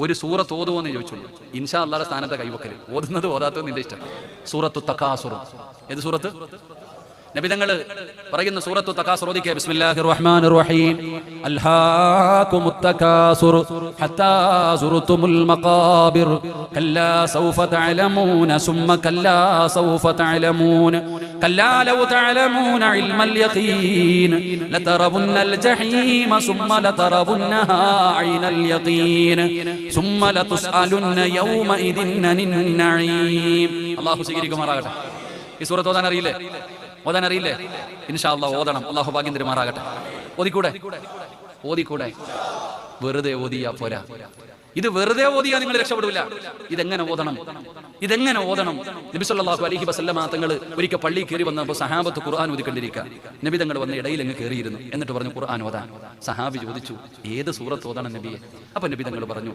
ഒരു സൂറത്ത് ഓതുവോന്ന് ചോദിച്ചുള്ളൂ. ഇൻഷാ അല്ലാഹുടെ സ്ഥാനത്തെ കൈവക്കൽ, ഓതുന്നത് ഓതാത്തത് നിന്റെ ഇഷ്ടം. സൂറത്തു തകാസുർ. ഏത് സൂറത്ത്? നബിതങ്ങള് പറയുന്ന സൂറത്തു തകാസുർ ഓദിക്കുക. ബിസ്മില്ലാഹിർ റഹ്മാനിർ റഹീം. അൽഹാകുമുത് തകാസുർ ഹത്താ സുർതുമുൽ മഖാബിർ കല്ലാ സൗഫ തഅലമൂന സുമ്മ കല്ലാ സൗഫ തഅലമൂന കല്ലാ ലൗ തഅലമൂന ഇൽമൽ യഖീൻ ലതറവുന്നൽ ജഹീമ സുമ്മ ലതറവുന്നഹാ ഐനൽ യഖീൻ സുമ്മ ലതുസ്അലുന്ന യൗമഇദിൻ അനിൻ നഈം. അല്ലാഹു സ്വീകരിക്കുമാറാകട്ടെ. ഈ സൂറത്ത് ഓതാൻ അറിയില്ലേ? ഓതാൻ അറിയില്ലേ? ഇൻഷാ അല്ലാഹ് ഓതണം. അല്ലാഹു ഭാഗ്യം തരുമാറാകട്ടെ. ഓതിക്കൂടെ? വെറുതെ ഓതിയാ പോരാ. ഇത് വെറുതെ ഓതിയാ നിങ്ങൾ രക്ഷപ്പെടില്ല. ഇതെങ്ങനെ ഓതണം? നബി സല്ലല്ലാഹു അലൈഹി വസല്ലമ തങ്ങൾ ഒരിക്കൽ പള്ളിയിൽ കയറി വന്നപ്പോൾ സഹാബത്ത് ഖുർആൻ ഓതിക്കൊണ്ടിരിക്കുക. നബി തങ്ങൾ വന്ന് ഇടയിൽ അങ്ങ് കയറിയിരുന്നു. എന്നിട്ട് പറഞ്ഞു ഖുർആൻ ഓതാൻ. സഹാബി ചോദിച്ചു, ഏത് സൂറത്ത് ഓതണം നബിയെ? അപ്പൊ നബി തങ്ങൾ പറഞ്ഞു,